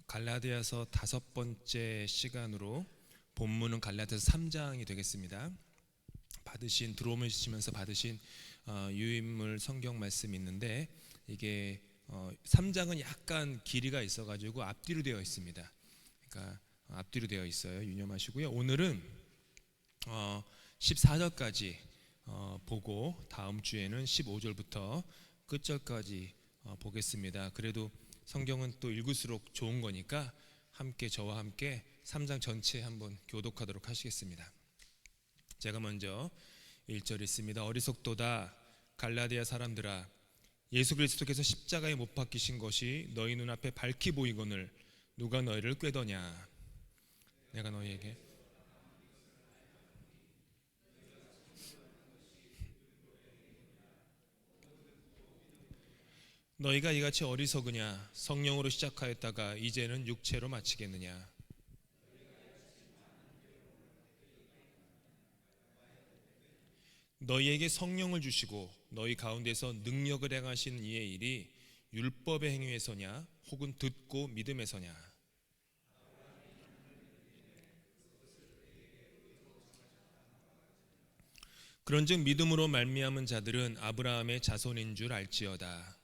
갈라디아서 5번째 시간으로 본문은 갈라디아서 3장이 되겠습니다. 들어오시면서 받으신 유인물 성경 말씀이 있는데 이게 3장은 약간 길이가 있어가지고 앞뒤로 되어 있습니다. 그러니까 앞뒤로 되어 있어요. 유념하시고요. 오늘은 14절까지 보고 다음 주에는 15절부터 끝절까지 보겠습니다. 그래도 성경은 또 읽을수록 좋은 거니까 저와 함께 3장 전체 한번 교독하도록 하시겠습니다. 제가 먼저 1절 있습니다. 어리석도다 갈라디아 사람들아, 예수 그리스도께서 십자가에 못 박히신 것이 너희 눈앞에 밝히 보이거늘 누가 너희를 꾀더냐. 내가 너희에게 너희가 이같이 어리석으냐. 성령으로 시작하였다가 이제는 육체로 마치겠느냐. 너희에게 성령을 주시고 너희 가운데서 능력을 행하신 이의 일이 율법의 행위에서냐 혹은 듣고 믿음에서냐. 그런즉 믿음으로 말미암은 자들은 아브라함의 자손인 줄 알지어다.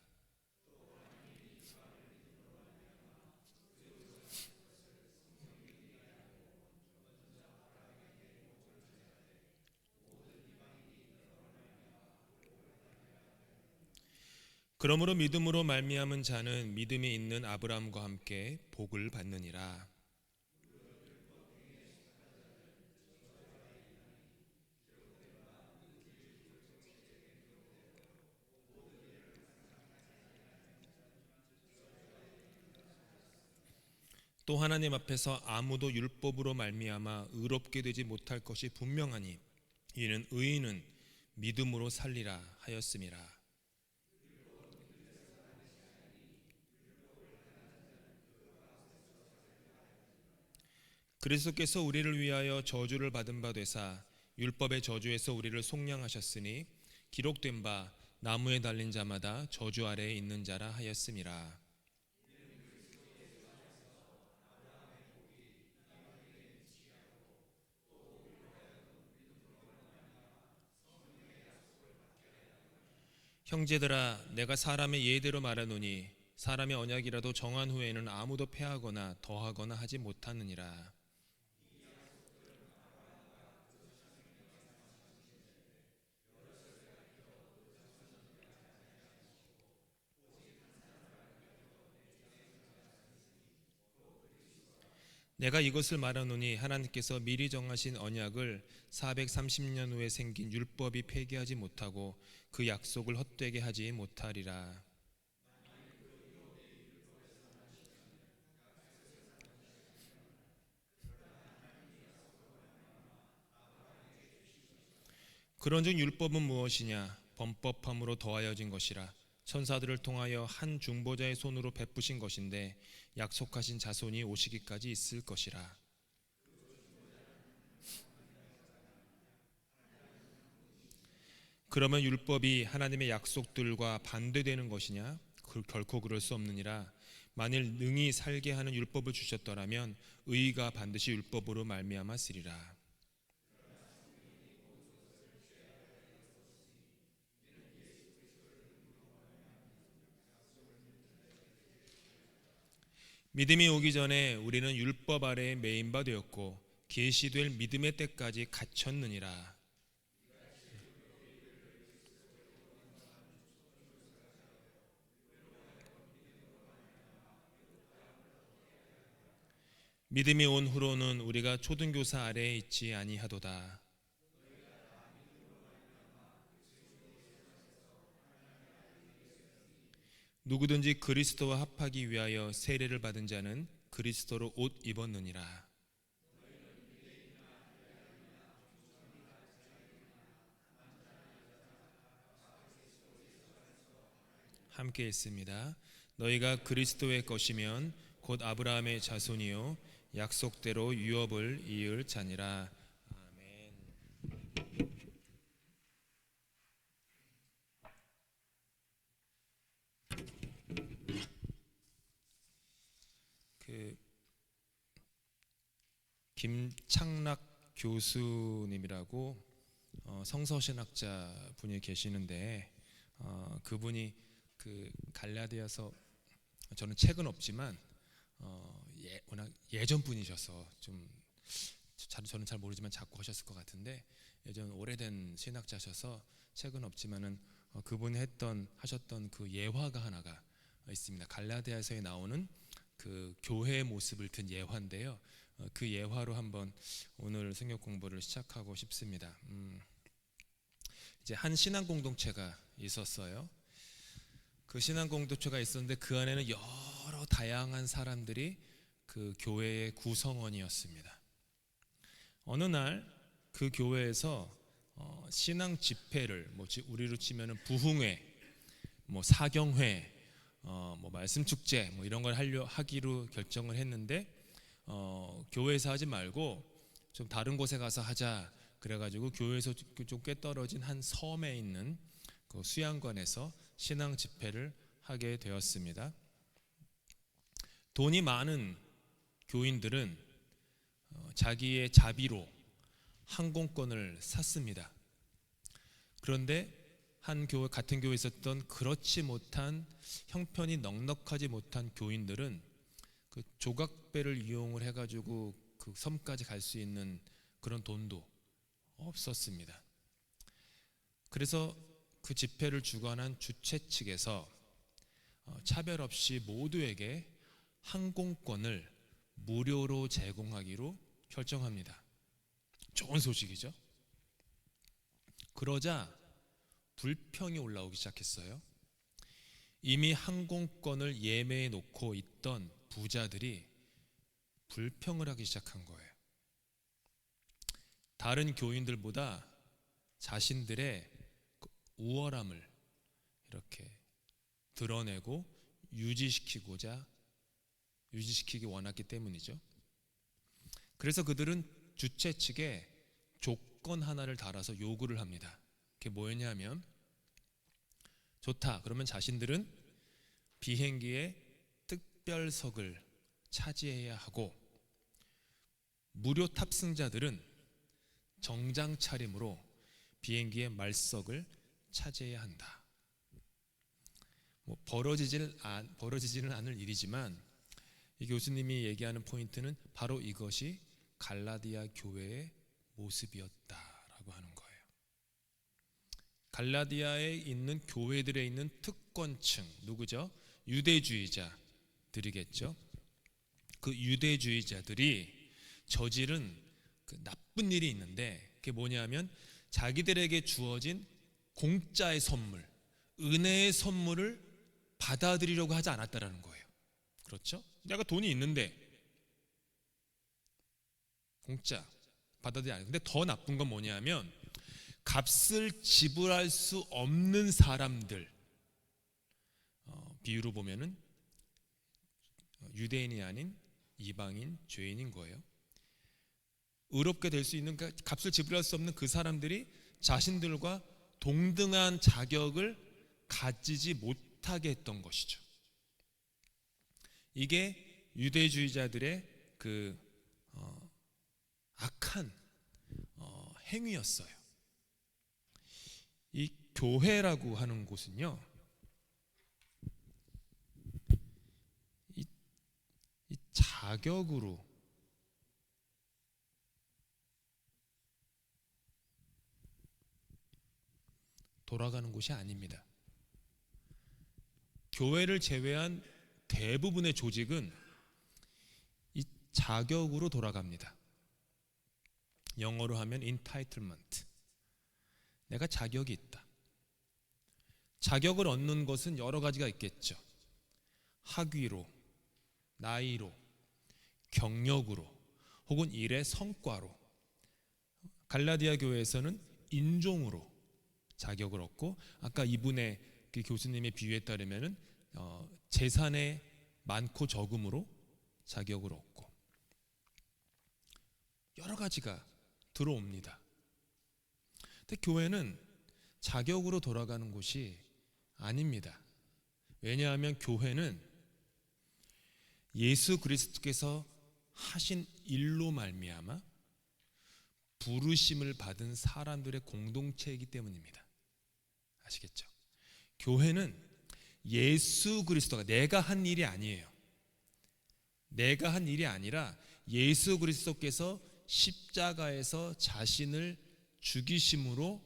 그러므로 믿음으로 말미암은 자는 믿음이 있는 아브라함과 함께 복을 받느니라. 또 하나님 앞에서 아무도 율법으로 말미암아 의롭게 되지 못할 것이 분명하니 이는 의인은 믿음으로 살리라 하였음이라. 그리스도께서 우리를 위하여 저주를 받은 바 되사 율법의 저주에서 우리를 속량하셨으니 기록된 바 나무에 달린 자마다 저주 아래에 있는 자라 하였음이라. 형제들아, 내가 사람의 예대로 말하노니 사람의 언약이라도 정한 후에는 아무도 패하거나 더하거나 하지 못하느니라. 내가 이것을 말하노니 하나님께서 미리 정하신 언약을 430년 후에 생긴 율법이 폐기하지 못하고 그 약속을 헛되게 하지 못하리라. 그런즉 율법은 무엇이냐? 범법함으로 더하여진 것이라. 천사들을 통하여 한 중보자의 손으로 베푸신 것인데 약속하신 자손이 오시기까지 있을 것이라. 그러면 율법이 하나님의 약속들과 반대되는 것이냐? 결코 그럴 수 없느니라. 만일 능히 살게 하는 율법을 주셨더라면 의가 반드시 율법으로 말미암아 쓰리라. 믿음이 오기 전에 우리는 율법 아래에 매인 바 되었고 계시될 믿음의 때까지 갇혔느니라. 믿음이 온 후로는 우리가 초등교사 아래에 있지 아니하도다. 누구든지 그리스도와 합하기 위하여 세례를 받은 자는 그리스도로 옷 입었느니라. 함께 있습니다. 너희가 그리스도의 것이면 곧 아브라함의 자손이요 약속대로 유업을 이을 자니라. 아멘. 그 김창락 교수님이라고 성서신학자 분이 계시는데 그분이 그 갈라디아서, 저는 책은 없지만 워낙 예전 분이셔서 좀 저는 잘 모르지만 작고 하셨을 것 같은데, 예전 오래된 신학자셔서 책은 없지만은 그분이 하셨던 그 예화가 하나가 있습니다. 갈라디아서에 나오는 그 교회의 모습을 든 예화인데요. 그 예화로 한번 오늘 성경 공부를 시작하고 싶습니다. 이제 한 신앙 공동체가 있었어요. 그 신앙 공동체가 있었는데 그 안에는 여러 다양한 사람들이 그 교회의 구성원이었습니다. 어느 날 그 교회에서 신앙 집회를, 우리로 치면은 부흥회, 사경회, 말씀 축제 이런 걸 하기로 결정을 했는데 교회에서 하지 말고 좀 다른 곳에 가서 하자. 그래가지고 교회에서 좀 꽤 떨어진 한 섬에 있는 그 수양관에서 신앙 집회를 하게 되었습니다. 돈이 많은 교인들은 자기의 자비로 항공권을 샀습니다. 그런데 같은 교회에 있었던 그렇지 못한, 형편이 넉넉하지 못한 교인들은 그 조각배를 이용을 해가지고 그 섬까지 갈 수 있는 그런 돈도 없었습니다. 그래서 그 집회를 주관한 주최 측에서 차별 없이 모두에게 항공권을 무료로 제공하기로 결정합니다. 좋은 소식이죠. 그러자 불평이 올라오기 시작했어요. 이미 항공권을 예매해 놓고 있던 부자들이 불평을 하기 시작한 거예요. 다른 교인들보다 자신들의 우월함을 이렇게 드러내고 유지시키기 원했기 때문이죠. 그래서 그들은 주최 측에 조건 하나를 달아서 요구를 합니다. 그게 뭐였냐면, 좋다, 그러면 자신들은 비행기에 특별석을 차지해야 하고, 무료 탑승자들은 정장 차림으로 비행기의 말석을 차지해야 한다. 벌어지지는 않을 일이지만 이 교수님이 얘기하는 포인트는 바로 이것이 갈라디아 교회의 모습이었다라고 하는 거예요. 갈라디아에 있는 교회들에 있는 특권층, 누구죠? 유대주의자들이겠죠. 그 유대주의자들이 저지른 그 나쁜 일이 있는데, 그게 뭐냐면 자기들에게 주어진 공짜의 선물, 은혜의 선물을 받아들이려고 하지 않았다라는 거예요. 그렇죠? 내가 돈이 있는데 공짜 받아들이지 않아요. 근데 더 나쁜 건 뭐냐면, 값을 지불할 수 없는 사람들, 비유로 보면은 유대인이 아닌 이방인, 죄인인 거예요. 의롭게 될 수 있는, 값을 지불할 수 없는 그 사람들이 자신들과 동등한 자격을 가지지 못하게 했던 것이죠. 이게 유대주의자들의 그 악한 행위였어요. 이 교회라고 하는 곳은요, 이 자격으로 돌아가는 곳이 아닙니다. 교회를 제외한 대부분의 조직은 이 자격으로 돌아갑니다. 영어로 하면 entitlement. 내가 자격이 있다. 자격을 얻는 것은 여러 가지가 있겠죠. 학위로, 나이로, 경력으로, 혹은 일의 성과로. 갈라디아 교회에서는 인종으로 자격을 얻고, 아까 이분의 그 교수님의 비유에 따르면은 재산의 많고 적음으로 자격을 얻고, 여러 가지가 들어옵니다. 근데 교회는 자격으로 돌아가는 곳이 아닙니다. 왜냐하면 교회는 예수 그리스도께서 하신 일로 말미암아 부르심을 받은 사람들의 공동체이기 때문입니다. 아시겠죠? 교회는 예수 그리스도가 내가 한 일이 아니에요. 내가 한 일이 아니라 예수 그리스도께서 십자가에서 자신을 죽이심으로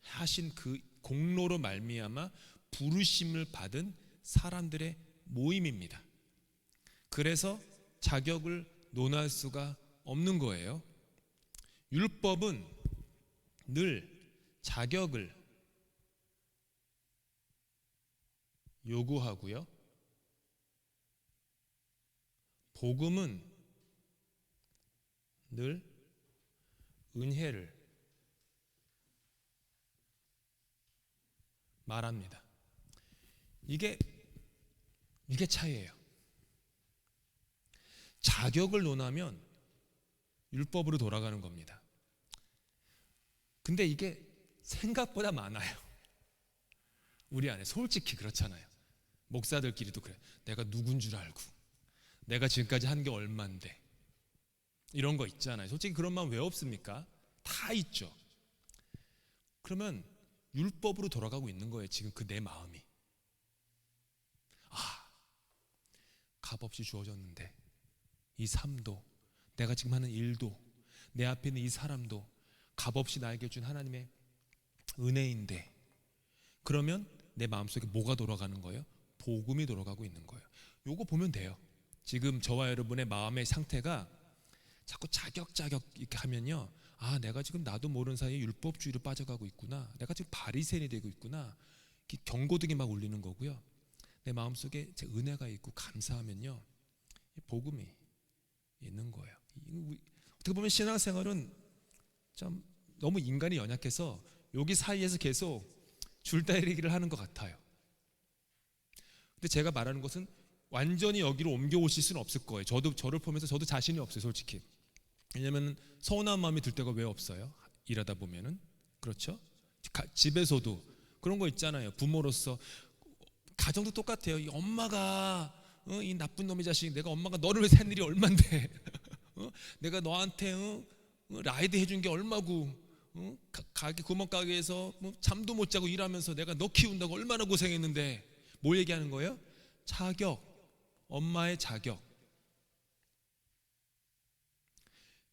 하신 그 공로로 말미암아 부르심을 받은 사람들의 모임입니다. 그래서 자격을 논할 수가 없는 거예요. 율법은 늘 자격을 요구하고요. 복음은 늘 은혜를 말합니다. 이게 차이예요. 자격을 논하면 율법으로 돌아가는 겁니다. 근데 이게 생각보다 많아요. 우리 안에 솔직히 그렇잖아요. 목사들끼리도 그래. 내가 누군 줄 알고, 내가 지금까지 한 게 얼만데, 이런 거 있잖아요. 솔직히 그런 마음 왜 없습니까? 다 있죠. 그러면 율법으로 돌아가고 있는 거예요. 지금 그 내 마음이. 값없이 주어졌는데 이 삶도, 내가 지금 하는 일도, 내 앞에 있는 이 사람도 값없이 나에게 준 하나님의 은혜인데, 그러면 내 마음속에 뭐가 돌아가는 거예요? 복음이 돌아가고 있는 거예요. 요거 보면 돼요. 지금 저와 여러분의 마음의 상태가 자꾸 자격 이렇게 하면요, 내가 지금 나도 모르는 사이에 율법주의로 빠져가고 있구나, 내가 지금 바리새인이 되고 있구나, 경고등이 막 울리는 거고요. 내 마음속에 제 은혜가 있고 감사하면요, 복음이 있는 거예요. 어떻게 보면 신앙생활은 참 너무 인간이 연약해서 여기 사이에서 계속 줄다리기를 하는 것 같아요. 근데 제가 말하는 것은 완전히 여기로 옮겨오실 수는 없을 거예요. 저를 보면서 저도 자신이 없어요, 솔직히. 왜냐하면 서운한 마음이 들 때가 왜 없어요? 일하다 보면은. 그렇죠? 집에서도 그런 거 있잖아요. 부모로서 가정도 똑같아요. 이 엄마가 이 나쁜 놈의 자식, 내가 엄마가 너를 위해서 한 일이 얼만데 내가 너한테 라이드 해준 게 얼마고, 가게 구멍가게에서 잠도 못 자고 일하면서 내가 너 키운다고 얼마나 고생했는데, 뭐 얘기하는 거예요? 자격, 엄마의 자격.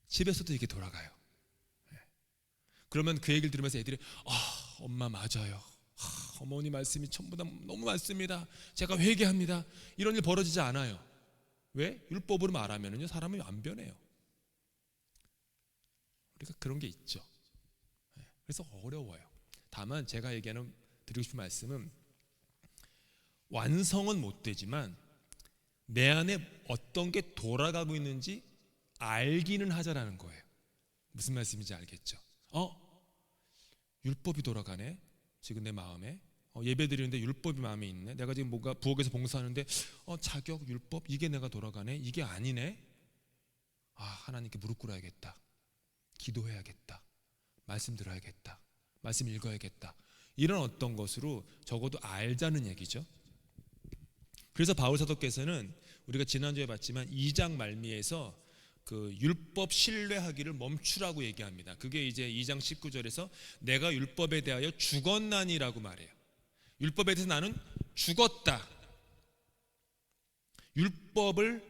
집에서도 이게 돌아가요. 그러면 그 얘기를 들으면서 애들이 엄마 맞아요, 어머니 말씀이 전부 다 너무 맞습니다, 제가 회개합니다, 이런 일 벌어지지 않아요. 왜? 율법으로 말하면요, 사람이 안 변해요. 그러니까 그런 게 있죠. 그래서 어려워요. 다만 제가 드리고 싶은 말씀은, 완성은 못 되지만 내 안에 어떤 게 돌아가고 있는지 알기는 하자라는 거예요. 무슨 말씀인지 알겠죠? 율법이 돌아가네, 지금 내 마음에. 예배 드리는데 율법이 마음에 있네. 내가 지금 뭔가 부엌에서 봉사하는데 자격, 율법, 이게 내가 돌아가네. 이게 아니네. 하나님께 무릎 꿇어야겠다, 기도해야겠다, 말씀 들어야겠다, 말씀 읽어야겠다, 이런 어떤 것으로 적어도 알자는 얘기죠. 그래서 바울 사도께서는 우리가 지난주에 봤지만 2장 말미에서 그 율법 신뢰하기를 멈추라고 얘기합니다. 그게 이제 2장 19절에서 내가 율법에 대하여 죽었나니라고 말해요. 율법에 대해서 나는 죽었다. 율법을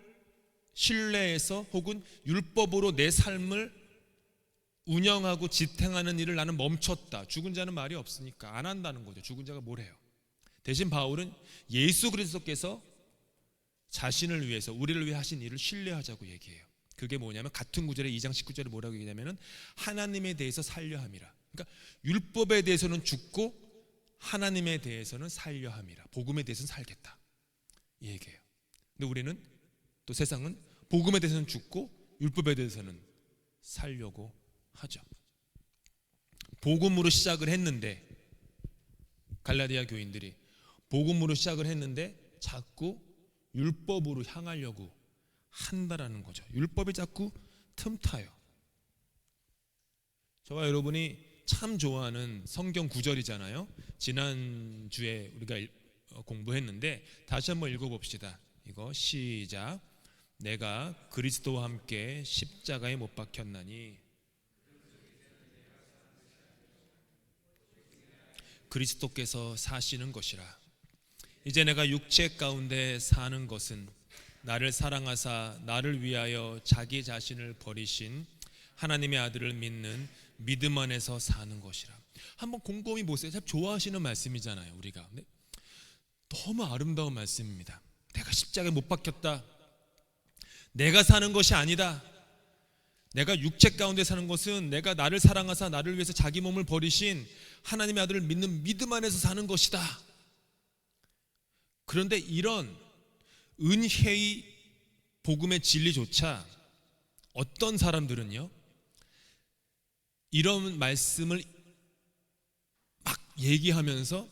신뢰해서 혹은 율법으로 내 삶을 운영하고 지탱하는 일을 나는 멈췄다. 죽은 자는 말이 없으니까 안 한다는 거죠. 죽은 자가 뭘 해요? 대신 바울은 예수 그리스도께서 자신을 위해서, 우리를 위해 하신 일을 신뢰하자고 얘기해요. 그게 뭐냐면 같은 구절에 2장 19절에 뭐라고 얘기하냐면은 하나님에 대해서 살려 함이라. 그러니까 율법에 대해서는 죽고 하나님에 대해서는 살려 함이라. 복음에 대해서는 살겠다, 이 얘기예요. 근데 우리는, 또 세상은 복음에 대해서는 죽고 율법에 대해서는 살려고 하죠. 복음으로 시작을 했는데, 갈라디아 교인들이 복음으로 시작을 했는데 자꾸 율법으로 향하려고 한다라는 거죠. 율법이 자꾸 틈타요. 저와 여러분이 참 좋아하는 성경 구절이잖아요. 지난주에 우리가 공부했는데 다시 한번 읽어봅시다. 이거 시작. 내가 그리스도와 함께 십자가에 못 박혔나니 그리스도께서 사시는 것이라. 이제 내가 육체 가운데 사는 것은 나를 사랑하사 나를 위하여 자기 자신을 버리신 하나님의 아들을 믿는 믿음 안에서 사는 것이라. 한번 곰곰이 보세요. 참 좋아하시는 말씀이잖아요, 우리가. 네? 너무 아름다운 말씀입니다. 내가 십자가에 못 박혔다. 내가 사는 것이 아니다. 내가 육체 가운데 사는 것은 내가 나를 사랑하사 나를 위해서 자기 몸을 버리신 하나님의 아들을 믿는 믿음 안에서 사는 것이다. 그런데 이런 은혜의 복음의 진리조차 어떤 사람들은요, 이런 말씀을 막 얘기하면서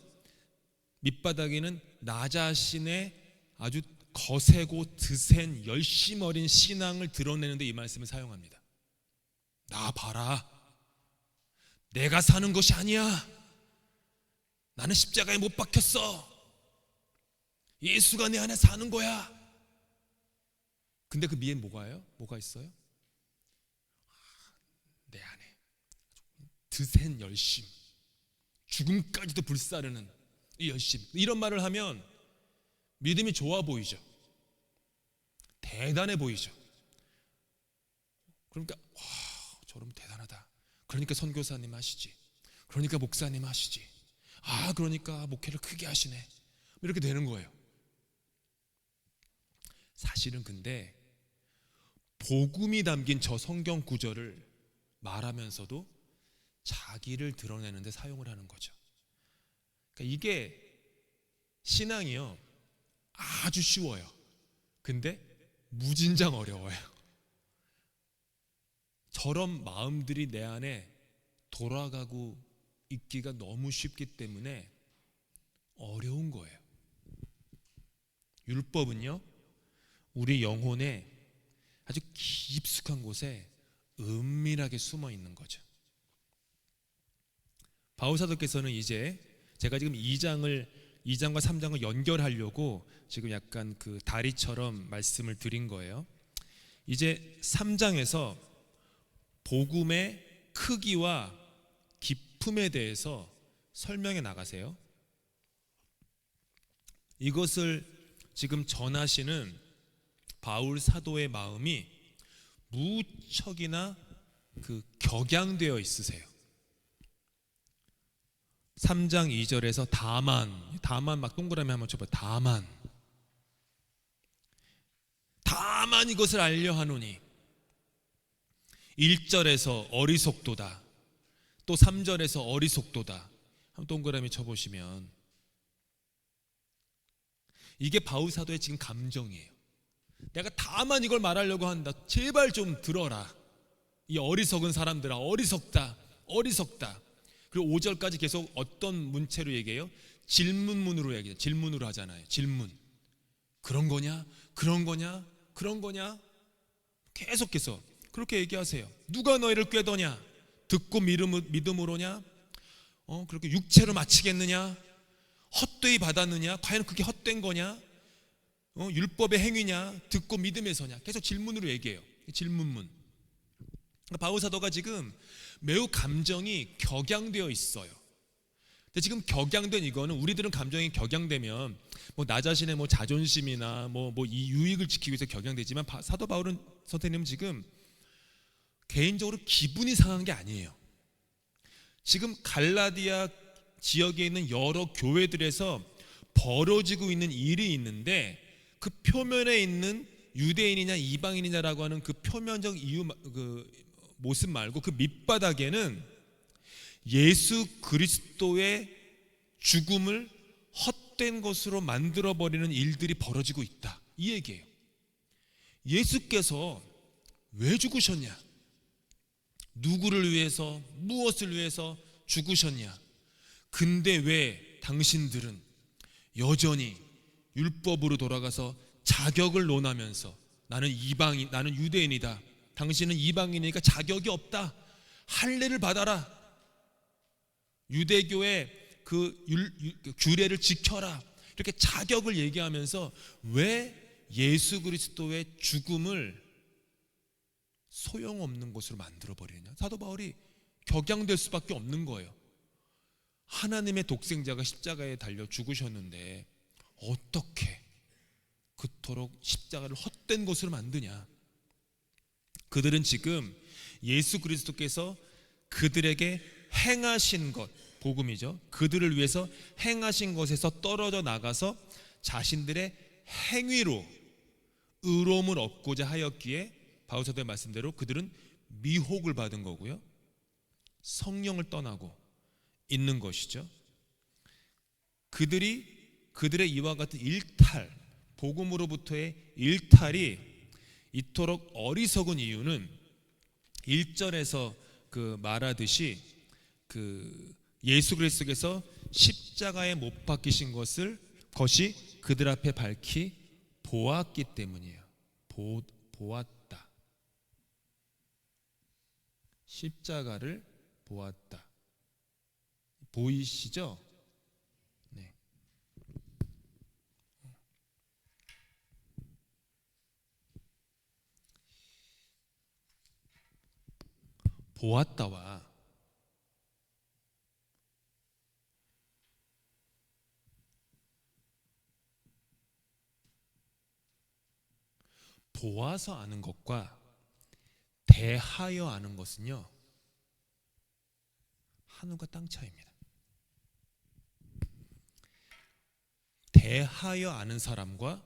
밑바닥에는 나 자신의 아주 거세고 드센 열심 어린 신앙을 드러내는데 이 말씀을 사용합니다. 나 봐라, 내가 사는 것이 아니야. 나는 십자가에 못 박혔어. 예수가 내 안에 사는 거야. 근데 그 위에 뭐가 있어요? 내 안에 드센 열심, 죽음까지도 불사르는 이 열심. 이런 말을 하면 믿음이 좋아 보이죠. 대단해 보이죠. 그러니까 저러면 대단하다. 그러니까 선교사님 하시지. 그러니까 목사님 하시지. 그러니까 목회를 크게 하시네. 이렇게 되는 거예요. 사실은 근데 복음이 담긴 저 성경 구절을 말하면서도 자기를 드러내는 데 사용을 하는 거죠. 그러니까 이게 신앙이요, 아주 쉬워요. 근데 무진장 어려워요. 저런 마음들이 내 안에 돌아가고 있기가 너무 쉽기 때문에 어려운 거예요. 율법은요, 우리 영혼에 아주 깊숙한 곳에 은밀하게 숨어 있는 거죠. 바울 사도께서는 이제 제가 지금 2장과 3장을 연결하려고 지금 약간 그 다리처럼 말씀을 드린 거예요. 이제 3장에서 복음의 크기와 깊음에 대해서 설명해 나가세요. 이것을 지금 전하시는 바울 사도의 마음이 무척이나 격양되어 있으세요. 3장 2절에서 다만 막 동그라미 한번 쳐봐. 다만 이것을 알려 하노니. 1절에서 어리석도다. 또 3절에서 어리석도다. 한번 동그라미 쳐보시면 이게 바울 사도의 지금 감정이에요. 내가 다만 이걸 말하려고 한다. 제발 좀 들어라. 이 어리석은 사람들아, 어리석다. 그리고 5절까지 계속 어떤 문체로 얘기해요? 질문문으로 얘기해요. 질문으로 하잖아요. 질문. 그런 거냐? 계속해서 그렇게 얘기하세요. 누가 너희를 꾀더냐? 듣고 믿음으로냐? 그렇게 육체로 마치겠느냐? 헛되이 받았느냐? 과연 그게 헛된 거냐? 율법의 행위냐? 듣고 믿음에서냐? 계속 질문으로 얘기해요. 질문문. 바울 사도가 지금 매우 감정이 격양되어 있어요. 근데 지금 격양된 이거는, 우리들은 감정이 격양되면 나 자신의 자존심이나 이 유익을 지키기 위해서 격양되지만, 사도 바울은 선생님은 지금 개인적으로 기분이 상한 게 아니에요. 지금 갈라디아 지역에 있는 여러 교회들에서 벌어지고 있는 일이 있는데, 그 표면에 있는 유대인이냐 이방인이냐라고 하는 그 표면적 모습 말고 그 밑바닥에는 예수 그리스도의 죽음을 헛된 것으로 만들어버리는 일들이 벌어지고 있다, 이 얘기예요. 예수께서 왜 죽으셨냐? 누구를 위해서, 무엇을 위해서 죽으셨냐? 근데 왜 당신들은 여전히 율법으로 돌아가서 자격을 논하면서 나는 유대인이다, 당신은 이방인이니까 자격이 없다, 할례를 받아라, 유대교의 그 규례를 지켜라, 이렇게 자격을 얘기하면서 왜 예수 그리스도의 죽음을 소용없는 것으로 만들어버리느냐? 사도 바울이 격양될 수밖에 없는 거예요. 하나님의 독생자가 십자가에 달려 죽으셨는데 어떻게 그토록 십자가를 헛된 것으로 만드냐? 그들은 지금 예수 그리스도께서 그들에게 행하신 것, 복음이죠. 그들을 위해서 행하신 것에서 떨어져 나가서 자신들의 행위로 의로움을 얻고자 하였기에 바울 사도의 말씀대로 그들은 미혹을 받은 거고요, 성령을 떠나고 있는 것이죠. 그들의 이와 같은 일탈, 복음으로부터의 일탈이 이토록 어리석은 이유는 1절에서 말하듯이 예수 그리스도께서 십자가에 못 박히신 것이 그들 앞에 밝히 보았기 때문이에요. 보았다. 십자가를 보았다. 보이시죠? 네. 보았다와 보아서 아는 것과 대하여 아는 것은요, 하늘과 땅 차이입니다. 대하여 아는 사람과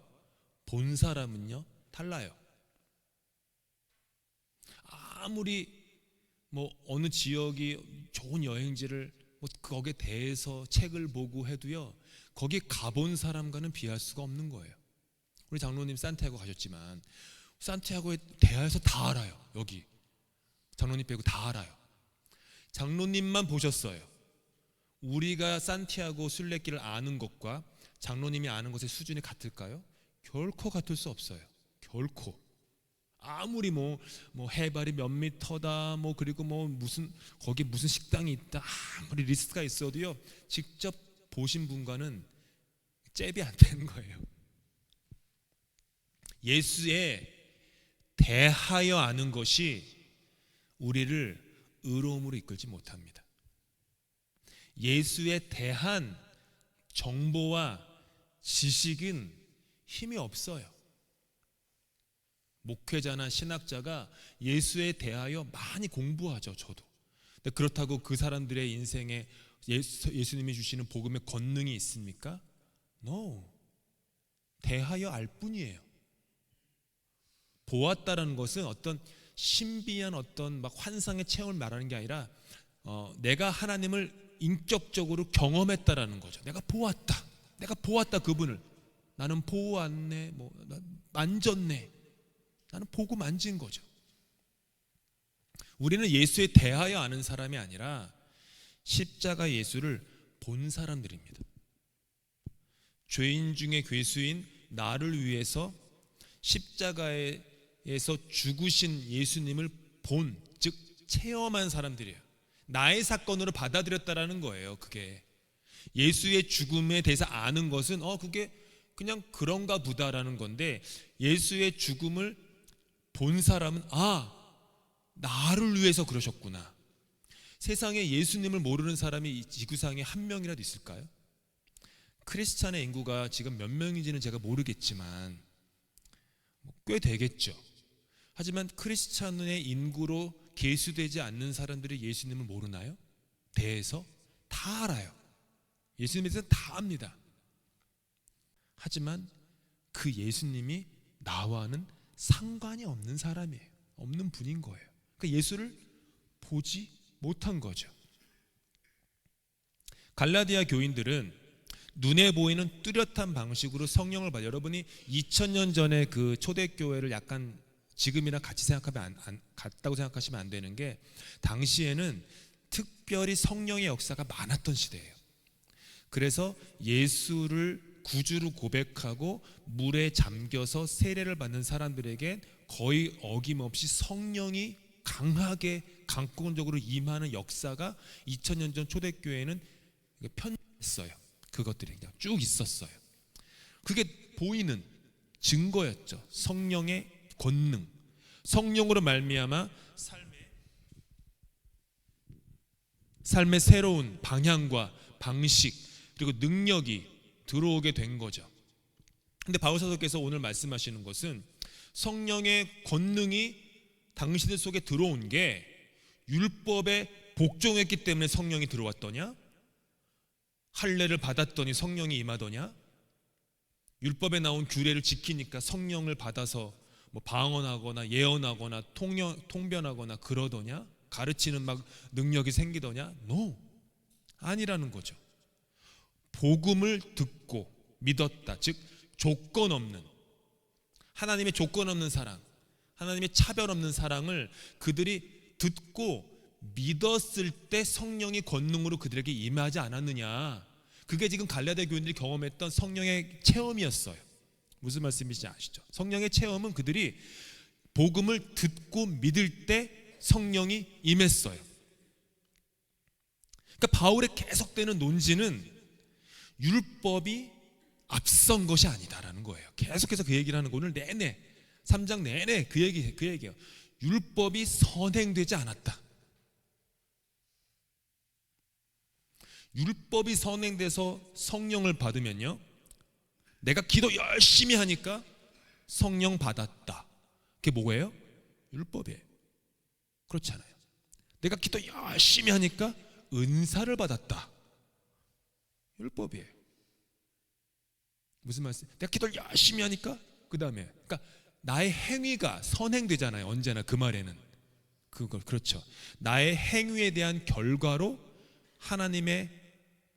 본 사람은요 달라요. 아무리 어느 지역이 좋은 여행지를 거기에 대해서 책을 보고 해도요, 거기 가본 사람과는 비할 수가 없는 거예요. 우리 장로님 산티아고 가셨지만 산티아고에 대해서 다 알아요. 여기 장로님 빼고 다 알아요. 장로님만 보셨어요. 우리가 산티아고 순례길을 아는 것과 장로님이 아는 것의 수준이 같을까요? 결코 같을 수 없어요. 결코. 아무리 해발이 몇 미터다, 그리고 거기 무슨 식당이 있다, 아무리 리스트가 있어도요, 직접 보신 분과는 잽이 안 되는 거예요. 예수에 대하여 아는 것이 우리를 의로움으로 이끌지 못합니다. 예수에 대한 정보와 지식은 힘이 없어요. 목회자나 신학자가 예수에 대하여 많이 공부하죠. 저도. 근데 그렇다고 그 사람들의 인생에 예수님이 주시는 복음의 권능이 있습니까? No. 대하여 알 뿐이에요. 보았다라는 것은 어떤 신비한 어떤 환상의 체험을 말하는 게 아니라 내가 하나님을 인격적으로 경험했다라는 거죠. 내가 보았다 그분을. 나는 보았네, 만졌네. 나는 보고 만진 거죠. 우리는 예수에 대하여 아는 사람이 아니라 십자가 예수를 본 사람들입니다. 죄인 중에 괴수인 나를 위해서 십자가에서 죽으신 예수님을 본, 즉 체험한 사람들이에요. 나의 사건으로 받아들였다라는 거예요. 그게 예수의 죽음에 대해서 아는 것은 그게 그냥 그런가 보다라는 건데, 예수의 죽음을 본 사람은 나를 위해서 그러셨구나. 세상에 예수님을 모르는 사람이 이 지구상에 한 명이라도 있을까요? 크리스찬의 인구가 지금 몇 명인지는 제가 모르겠지만 꽤 되겠죠. 하지만 크리스찬의 인구로 계수되지 않는 사람들이 예수님을 모르나요? 대해서 다 알아요. 예수님에 대해서 다 압니다. 하지만 그 예수님이 나와는 상관이 없는 사람이에요. 없는 분인 거예요. 그러니까 예수를 보지 못한 거죠. 갈라디아 교인들은 눈에 보이는 뚜렷한 방식으로 성령을 받아요. 여러분이 2000년 전에 그 초대교회를 약간 지금이랑 같다고 생각하시면 안 되는 게, 당시에는 특별히 성령의 역사가 많았던 시대예요. 그래서 예수를 구주로 고백하고 물에 잠겨서 세례를 받는 사람들에게 거의 어김없이 성령이 강하게 강권적으로 임하는 역사가 2000년 전 초대교회에는 편했어요. 그것들이 그냥 쭉 있었어요. 그게 보이는, 증거였죠. 성령의 권능, 성령으로 말미암아 삶의 새로운 방향과 방식 그리고 능력이 들어오게 된 거죠. 근데 바울 사도께서 오늘 말씀하시는 것은 성령의 권능이 당신들 속에 들어온 게 율법에 복종했기 때문에 성령이 들어왔더냐? 할례를 받았더니 성령이 임하더냐? 율법에 나온 규례를 지키니까 성령을 받아서 뭐 방언하거나 예언하거나 통변하거나 그러더냐? 가르치는 막 능력이 생기더냐? No, 아니라는 거죠. 복음을 듣고 믿었다. 즉 조건 없는, 하나님의 조건 없는 사랑, 하나님의 차별 없는 사랑을 그들이 듣고 믿었을 때 성령이 권능으로 그들에게 임하지 않았느냐. 그게 지금 갈라디아 교인들이 경험했던 성령의 체험이었어요. 무슨 말씀인지 아시죠? 성령의 체험은 그들이 복음을 듣고 믿을 때 성령이 임했어요. 그러니까 바울의 계속되는 논지는 율법이 앞선 것이 아니다라는 거예요. 계속해서 그 얘기를 하는 거 오늘 내내 3장 내내 그 얘기예요. 율법이 선행되지 않았다. 율법이 선행돼서 성령을 받으면요, 내가 기도 열심히 하니까 성령 받았다. 그게 뭐예요? 율법이에요. 그렇잖아요. 내가 기도 열심히 하니까 은사를 받았다. 율법이에요. 무슨 말씀? 내가 기도를 열심히 하니까 그 다음에 그러니까 나의 행위가 선행되잖아요. 언제나 그 말에는 그걸 그렇죠. 나의 행위에 대한 결과로 하나님의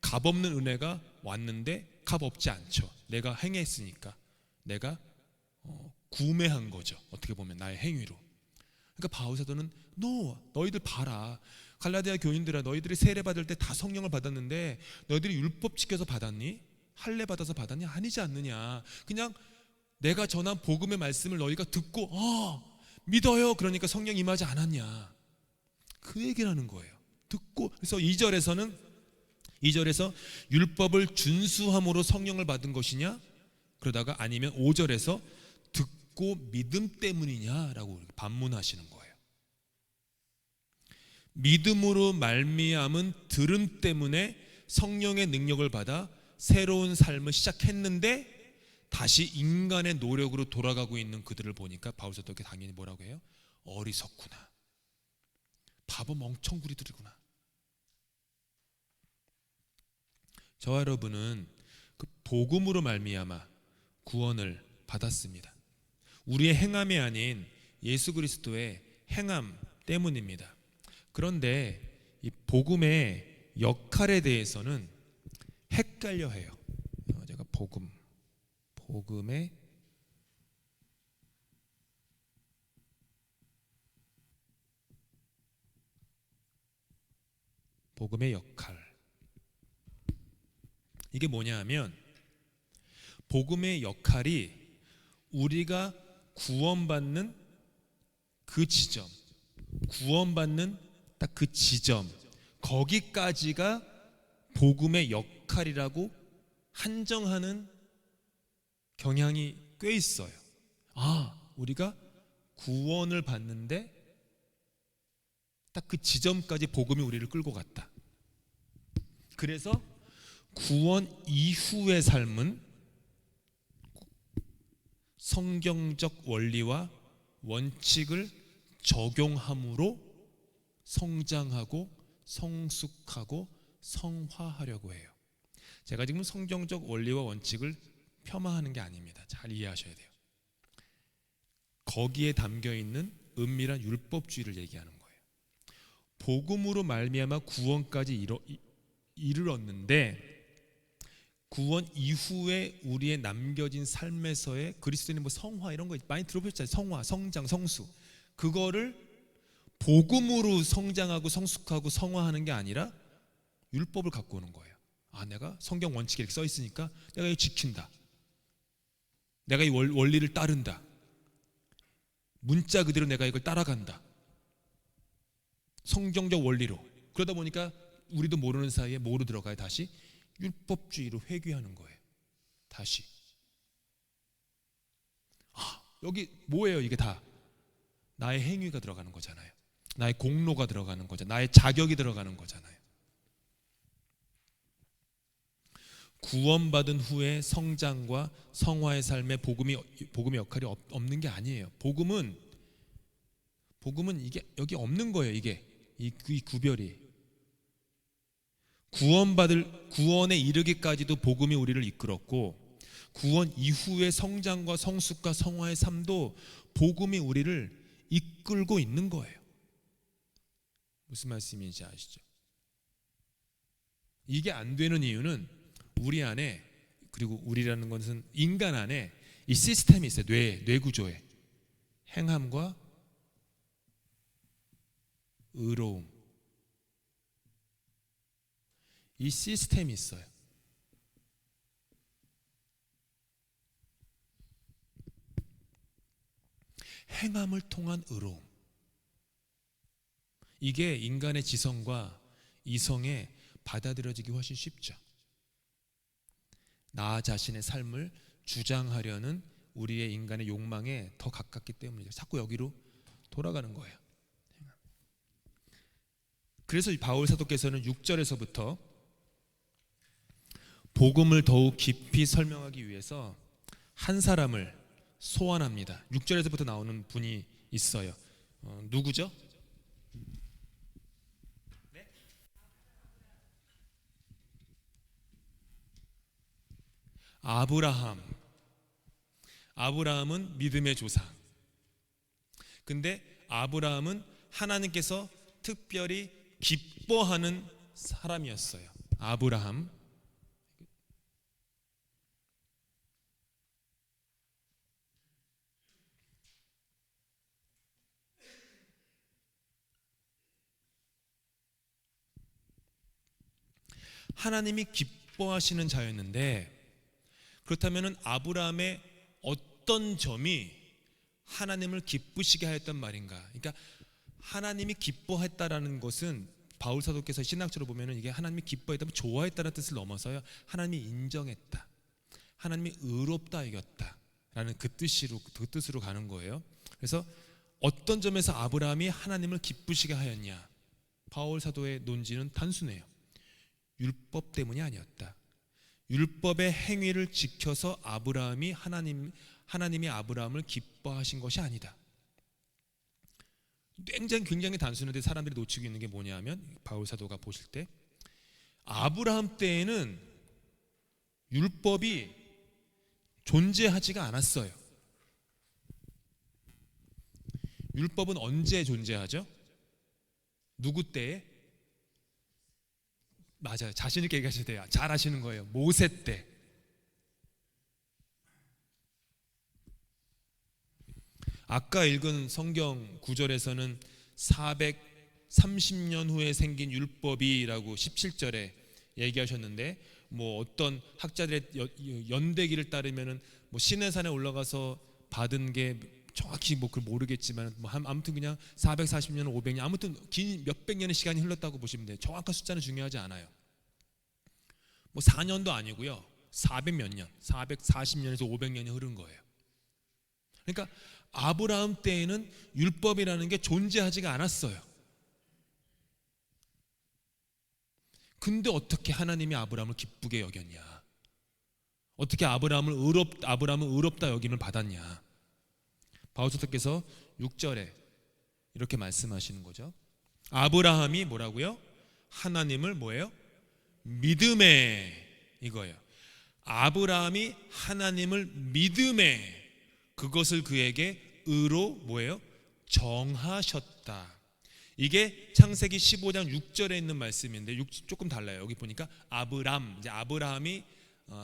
값없는 은혜가 왔는데 값없지 않죠. 내가 행했으니까 내가 구매한 거죠. 어떻게 보면 나의 행위로. 그러니까 바울 사도는 너희들 봐라. 갈라디아 교인들아, 너희들이 세례 받을 때 다 성령을 받았는데 너희들이 율법 지켜서 받았니? 할례 받아서 받았니? 아니지 않느냐. 그냥 내가 전한 복음의 말씀을 너희가 듣고 믿어요. 그러니까 성령 임하지 않았냐. 그 얘기를 하는 거예요. 듣고. 그래서 2절에서 율법을 준수함으로 성령을 받은 것이냐? 그러다가 아니면 5절에서 듣고 믿음 때문이냐라고 반문하시는 거예요. 믿음으로 말미암은 들음 때문에 성령의 능력을 받아 새로운 삶을 시작했는데 다시 인간의 노력으로 돌아가고 있는 그들을 보니까 바울 사도가 당연히 뭐라고 해요? 어리석구나. 바보 멍청구리들이구나. 저와 여러분은 그 복음으로 말미암아 구원을 받았습니다. 우리의 행함이 아닌 예수 그리스도의 행함 때문입니다. 그런데 이 복음의 역할에 대해서는 헷갈려 해요. 제가 복음의 역할. 이게 뭐냐 하면 복음의 역할이 우리가 구원받는 그 지점, 구원받는 딱 그 지점, 거기까지가 복음의 역할이라고 한정하는 경향이 꽤 있어요. 우리가 구원을 받는데 딱 그 지점까지 복음이 우리를 끌고 갔다. 그래서 구원 이후의 삶은 성경적 원리와 원칙을 적용함으로 성장하고 성숙하고 성화하려고 해요. 제가 지금 성경적 원리와 원칙을 폄하하는 게 아닙니다. 잘 이해하셔야 돼요. 거기에 담겨있는 은밀한 율법주의를 얘기하는 거예요. 복음으로 말미암아 구원까지 이르렀는데 구원 이후에 우리의 남겨진 삶에서의 그리스도인의 뭐 성화 이런 거 많이 들어보셨잖아요. 성화, 성장, 성수. 그거를 복음으로 성장하고 성숙하고 성화하는 게 아니라 율법을 갖고 오는 거예요. 내가 성경 원칙에 이렇게 써 있으니까 내가 이거 지킨다. 내가 이 원리를 따른다. 문자 그대로 내가 이걸 따라간다. 성경적 원리로. 그러다 보니까 우리도 모르는 사이에 뭐로 들어가요? 다시 율법주의로 회귀하는 거예요. 다시. 여기 뭐예요? 이게 다 나의 행위가 들어가는 거잖아요. 나의 공로가 들어가는 거잖아요. 나의 자격이 들어가는 거잖아요. 구원받은 후에 성장과 성화의 삶에 복음의 역할이 없는 게 아니에요. 복음은 이게 여기 없는 거예요. 이게 이 구별이 구원에 이르기까지도 복음이 우리를 이끌었고, 구원 이후의 성장과 성숙과 성화의 삶도 복음이 우리를 이끌고 있는 거예요. 무슨 말씀인지 아시죠? 이게 안 되는 이유는 우리 안에, 그리고 우리라는 것은 인간 안에 이 시스템이 있어요. 뇌 구조에 행함과 의로움, 이 시스템이 있어요. 행함을 통한 의로움, 이게 인간의 지성과 이성에 받아들여지기 훨씬 쉽죠. 나 자신의 삶을 주장하려는 우리의 인간의 욕망에 더 가깝기 때문이죠. 자꾸 여기로 돌아가는 거예요. 그래서 바울 사도께서는 6절에서부터 복음을 더욱 깊이 설명하기 위해서 한 사람을 소환합니다. 6절에서부터 나오는 분이 있어요. 누구죠? 네? 아브라함은 믿음의 조상. 근데 아브라함은 하나님께서 특별히 기뻐하는 사람이었어요. 아브라함. 하나님이 기뻐하시는 자였는데, 그렇다면 아브라함의 어떤 점이 하나님을 기쁘시게 하였단 말인가? 그러니까 하나님이 기뻐했다라는 것은 바울 사도께서 신학적으로 보면은 이게 하나님이 기뻐했다, 좋아했다는 뜻을 넘어서요, 하나님이 인정했다, 하나님이 의롭다 여겼다라는 그 뜻으로 가는 거예요. 그래서 어떤 점에서 아브라함이 하나님을 기쁘시게 하였냐? 바울 사도의 논지는 단순해요. 율법 때문이 아니었다. 율법의 행위를 지켜서 하나님이 아브라함을 기뻐하신 것이 아니다. 굉장히 단순한데 사람들이 놓치고 있는 게 뭐냐면, 바울 사도가 보실 때 아브라함 때에는 율법이 존재하지가 않았어요. 율법은 언제 존재하죠? 누구 때에? 맞아요. 자신 있게 얘기하셔도 돼요. 잘 아시는 거예요. 모세 때. 아까 읽은 성경 구절에서는 430년 후에 생긴 율법이라고 17절에 얘기하셨는데, 뭐 어떤 학자들의 연대기를 따르면은 뭐 시내산에 올라가서 받은 게 정확히 뭐 그걸 모르겠지만, 뭐 아무튼 그냥 440년, 500년, 아무튼 긴 몇백 년의 시간이 흘렀다고 보시면 돼요. 정확한 숫자는 중요하지 않아요. 뭐 4년도 아니고요, 400몇 년, 440년에서 500년이 흐른 거예요. 그러니까 아브라함 때에는 율법이라는 게 존재하지가 않았어요. 근데 어떻게 하나님이 아브라함을 기쁘게 여겼냐? 어떻게 아브라함을 의롭다 여김을 받았냐? 바울 사도께서 6절에 이렇게 말씀하시는 거죠. 아브라함이 뭐라고요? 하나님을 뭐예요? 믿음에, 이거예요. 아브라함이 하나님을 믿음에, 그것을 그에게 의로 뭐예요? 정하셨다. 이게 창세기 15장 6절에 있는 말씀인데 조금 달라요. 여기 보니까 이제 아브라함이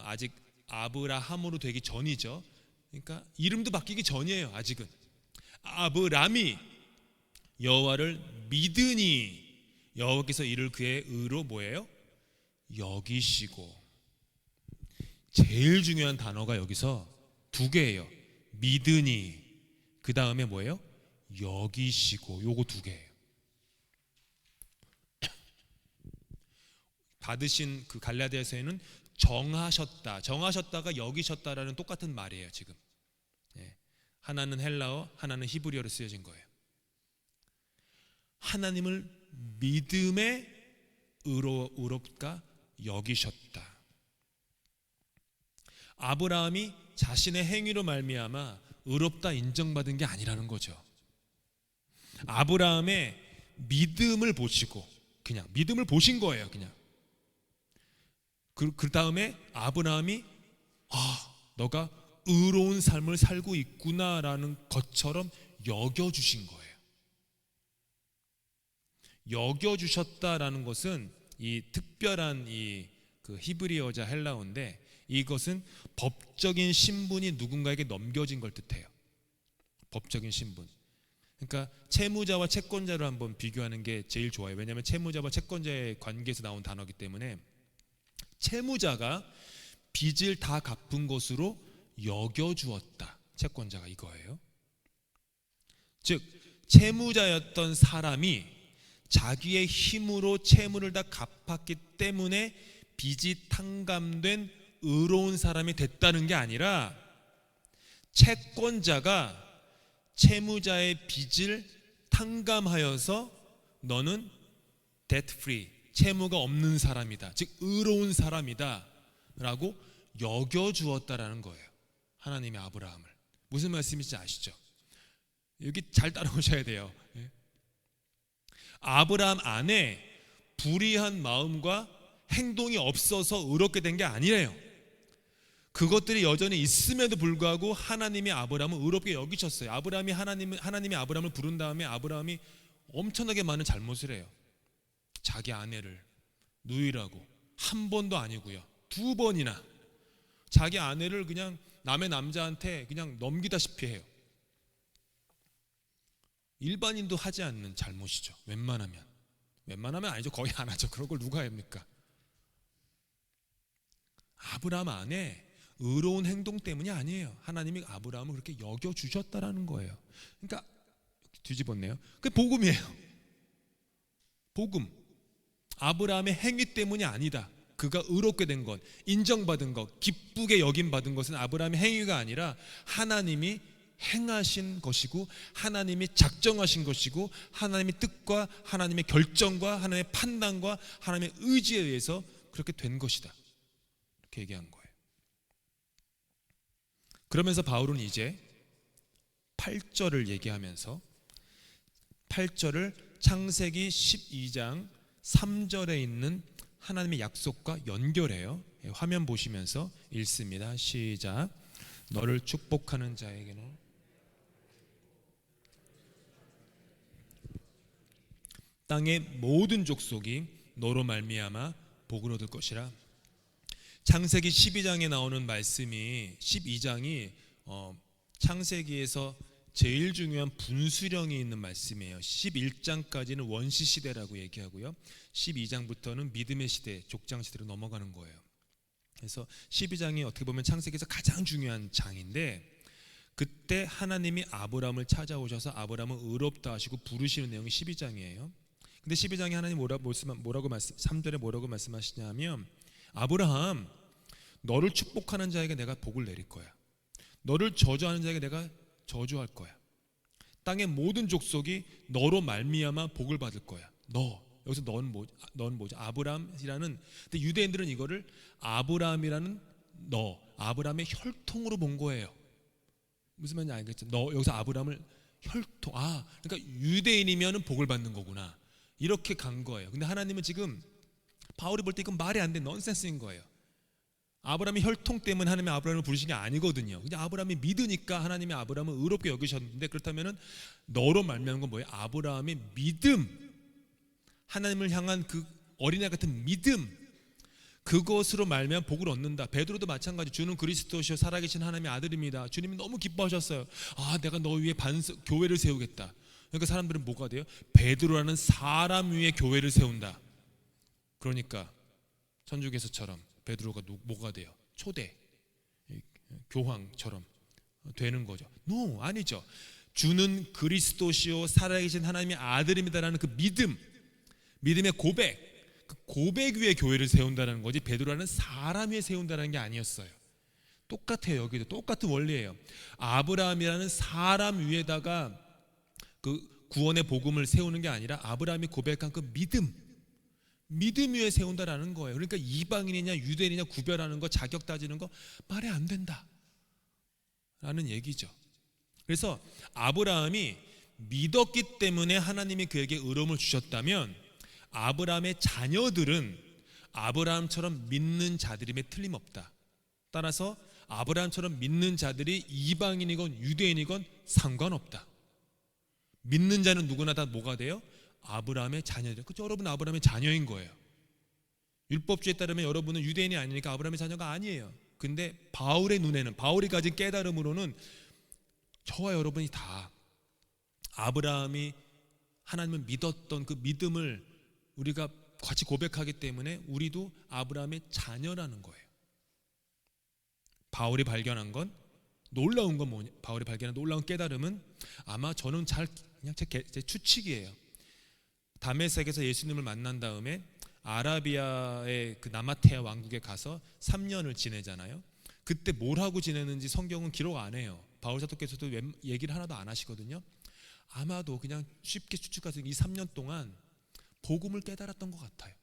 아직 아브라함으로 되기 전이죠. 그러니까 이름도 바뀌기 전이에요. 아직은. 아브람이 여호와를 믿으니 여호와께서 이를 그의 의로 뭐예요? 여기시고. 제일 중요한 단어가 여기서 두 개예요. 믿으니, 그 다음에 뭐예요? 여기시고. 요거 두 개예요. 받으신 그 갈라디아서에는 정하셨다가 여기셨다라는 똑같은 말이에요. 지금 하나는 헬라어, 하나는 히브리어로 쓰여진 거예요. 하나님을 믿음의 의롭다 여기셨다. 아브라함이 자신의 행위로 말미암아 의롭다 인정받은 게 아니라는 거죠. 아브라함의 믿음을 보시고 그냥 믿음을 보신 거예요. 그냥 그 다음에 아브라함이 너가 의로운 삶을 살고 있구나라는 것처럼 여겨주신 거예요. 여겨주셨다라는 것은 이 특별한 그 히브리어자 헬라어인데, 이것은 법적인 신분이 누군가에게 넘겨진 걸 뜻해요. 법적인 신분. 그러니까 채무자와 채권자를 한번 비교하는 게 제일 좋아요. 왜냐하면 채무자와 채권자의 관계에서 나온 단어이기 때문에, 채무자가 빚을 다 갚은 것으로 여겨주었다. 채권자가 이거예요. 즉 채무자였던 사람이 자기의 힘으로 채무를 다 갚았기 때문에 빚이 탕감된 의로운 사람이 됐다는 게 아니라, 채권자가 채무자의 빚을 탕감하여서 너는 debt free, 채무가 없는 사람이다, 즉 의로운 사람이다 라고 여겨주었다라는 거예요. 하나님이 아브라함을. 무슨 말씀인지 아시죠? 여기 잘 따라오셔야 돼요. 아브라함 안에 불의한 마음과 행동이 없어서 의롭게 된 게 아니래요. 그것들이 여전히 있음에도 불구하고 하나님이 아브라함을 의롭게 여기셨어요. 하나님이 아브라함을 부른 다음에 아브라함이 엄청나게 많은 잘못을 해요. 자기 아내를 누이라고 한 번도 아니고요, 2번이나 자기 아내를 그냥 남의 남자한테 그냥 넘기다시피 해요. 일반인도 하지 않는 잘못이죠. 웬만하면 아니죠. 거의 안 하죠. 그런 걸 누가 합니까? 아브라함 안에 의로운 행동 때문이 아니에요. 하나님이 아브라함을 그렇게 여겨주셨다라는 거예요. 그러니까 뒤집었네요. 그게 복음이에요. 복음. 아브라함의 행위 때문이 아니다. 그가 의롭게 된 것, 인정받은 것, 기쁘게 여김받은 것은 아브라함의 행위가 아니라 하나님이 행하신 것이고, 하나님이 작정하신 것이고, 하나님의 뜻과 하나님의 결정과 하나님의 판단과 하나님의 의지에 의해서 그렇게 된 것이다, 이렇게 얘기한 거예요. 그러면서 바울은 이제 8절을 얘기하면서 8절을 창세기 12장 3절에 있는 하나님의 약속과 연결해요. 화면 보시면서 읽습니다. 시작. 너를 축복하는 자에게는 땅의 모든 족속이 너로 말미암아 복을 얻을 것이라. 창세기 12장에 나오는 말씀이 12장이 창세기에서 제일 중요한 분수령이 있는 말씀이에요. 11장까지는 원시 시대라고 얘기하고요, 12장부터는 믿음의 시대, 족장 시대로 넘어가는 거예요. 그래서 12장이 어떻게 보면 창세기에서 가장 중요한 장인데, 그때 하나님이 아브라함을 찾아오셔서 아브라함을 의롭다 하시고 부르시는 내용이 12장이에요. 근데 12장에 하나님 뭐라고 3절에 뭐라고 말씀하시냐면, 아브라함, 너를 축복하는 자에게 내가 복을 내릴 거야. 너를 저주하는 자에게 내가 저주할 거야. 땅의 모든 족속이 너로 말미암아 복을 받을 거야. 여기서 너는 뭐죠? 아브라함이라는, 근데 유대인들은 이거를 아브라함이라는 아브라함의 혈통으로 본 거예요. 무슨 말인지 알겠죠? 여기서 아브라함을 혈통, 그러니까 유대인이면은 복을 받는 거구나, 이렇게 간 거예요. 근데 하나님은 지금 바울이 볼 때 이건 말이 안 돼, 넌센스인 거예요. 아브라함의 혈통 때문에 하나님이 아브라함을 부르신 게 아니거든요. 근데 아브라함이 믿으니까 하나님이 아브라함을 의롭게 여기셨는데, 그렇다면은 너로 말미암은 건 뭐예요? 아브라함의 믿음, 하나님을 향한 그 어린애 같은 믿음, 그것으로 말미암아 복을 얻는다. 베드로도 마찬가지. 주는 그리스도시요 살아계신 하나님의 아들입니다. 주님이 너무 기뻐하셨어요. 내가 너 위에 교회를 세우겠다. 그러니까 사람들은 뭐가 돼요? 베드로라는 사람 위에 교회를 세운다. 그러니까 천주교에서처럼 베드로가 뭐가 돼요? 초대 교황처럼 되는 거죠. 아니죠. 주는 그리스도시요 살아계신 하나님의 아들입니다라는 그 믿음의 고백, 그 고백 위에 교회를 세운다는 거지, 베드로라는 사람 위에 세운다는 게 아니었어요. 똑같아요. 여기도 똑같은 원리예요. 아브라함이라는 사람 위에다가 그 구원의 복음을 세우는 게 아니라 아브라함이 고백한 그 믿음 위에 세운다라는 거예요. 그러니까 이방인이냐 유대인이냐 구별하는 거, 자격 따지는 거 말이 안 된다 라는 얘기죠. 그래서 아브라함이 믿었기 때문에 하나님이 그에게 의로움을 주셨다면 아브라함의 자녀들은 아브라함처럼 믿는 자들임에 틀림없다. 따라서 아브라함처럼 믿는 자들이 이방인이건 유대인이건 상관없다. 믿는 자는 누구나 다 뭐가 돼요? 아브라함의 자녀들. 그렇죠? 여러분 아브라함의 자녀인 거예요. 율법주의에 따르면 여러분은 유대인이 아니니까 아브라함의 자녀가 아니에요. 근데 바울의 눈에는, 바울이 가진 깨달음으로는 저와 여러분이 다 아브라함이 하나님을 믿었던 그 믿음을 우리가 같이 고백하기 때문에 우리도 아브라함의 자녀라는 거예요. 바울이 발견한 건, 놀라운 건 뭐냐? 바울이 발견한 놀라운 깨달음은 아마 저는 그냥 제 추측이에요. 다메섹에서 예수님을 만난 다음에 아라비아의 그 나마테아 왕국에 가서 3년을 지내잖아요. 그때 뭘 하고 지내는지 성경은 기록 안 해요. 바울 사도께서도 얘기를 하나도 안 하시거든요. 아마도 그냥 쉽게 추측해서 이 3년 동안 복음을 깨달았던 것 같아요.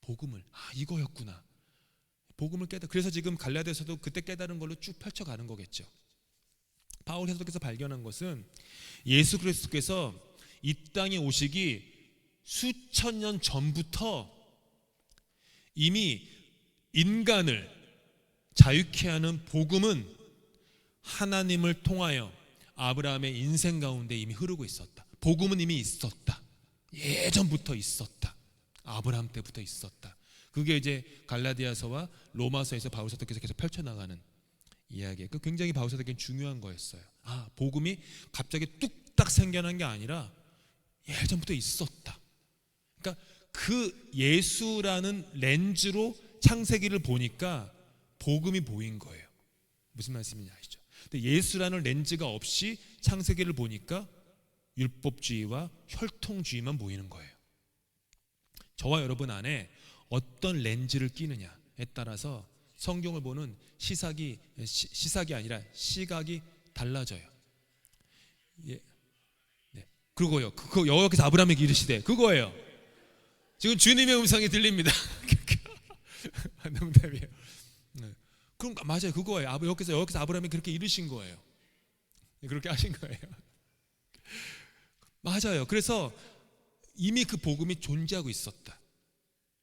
복음을, 이거였구나. 복음을 그래서 지금 갈라디아서도 그때 깨달은 걸로 쭉 펼쳐가는 거겠죠. 바울 사도께서 발견한 것은 예수 그리스도께서 이 땅에 오시기 수천 년 전부터 이미 인간을 자유케 하는 복음은 하나님을 통하여 아브라함의 인생 가운데 이미 흐르고 있었다. 복음은 이미 있었다. 예전부터 있었다. 아브라함 때부터 있었다. 그게 이제 갈라디아서와 로마서에서 바울 사도께서 계속 펼쳐나가는 이야기예요. 굉장히 바울 사도께는 중요한 거였어요. 복음이 갑자기 뚝딱 생겨난 게 아니라 예전부터 있었다. 그러니까 그 예수라는 렌즈로 창세기를 보니까 복음이 보인 거예요. 무슨 말씀인지 아시죠? 근데 예수라는 렌즈가 없이 창세기를 보니까 율법주의와 혈통주의만 보이는 거예요. 저와 여러분 안에 어떤 렌즈를 끼느냐에 따라서 성경을 보는 시각이 아니라 시각이 달라져요. 예. 네. 그거요. 그거 여호와께서 아브라함에게 이르시되, 그거예요. 지금 주님의 음성이 들립니다. 농담이에요. 네. 그럼 맞아요. 그거예요. 여호와께서 아브라함에게 그렇게 이르신 거예요. 그렇게 하신 거예요. 맞아요. 그래서 이미 그 복음이 존재하고 있었다.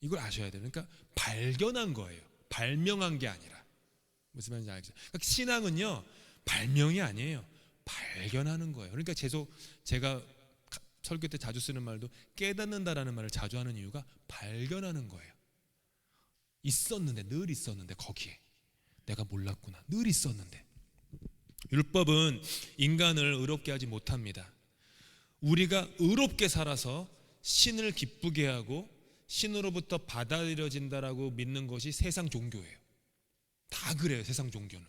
이걸 아셔야 돼요. 그러니까 발견한 거예요. 발명한 게 아니라. 무슨 말인지 알겠어요? 그러니까 신앙은요, 발명이 아니에요. 발견하는 거예요. 그러니까 제가 설교 때 자주 쓰는 말도 깨닫는다라는 말을 자주 하는 이유가 발견하는 거예요. 있었는데, 늘 있었는데, 거기에 내가 몰랐구나. 늘 있었는데. 율법은 인간을 의롭게 하지 못합니다. 우리가 의롭게 살아서 신을 기쁘게 하고 신으로부터 받아들여진다라고 믿는 것이 세상 종교예요. 다 그래요. 세상 종교는.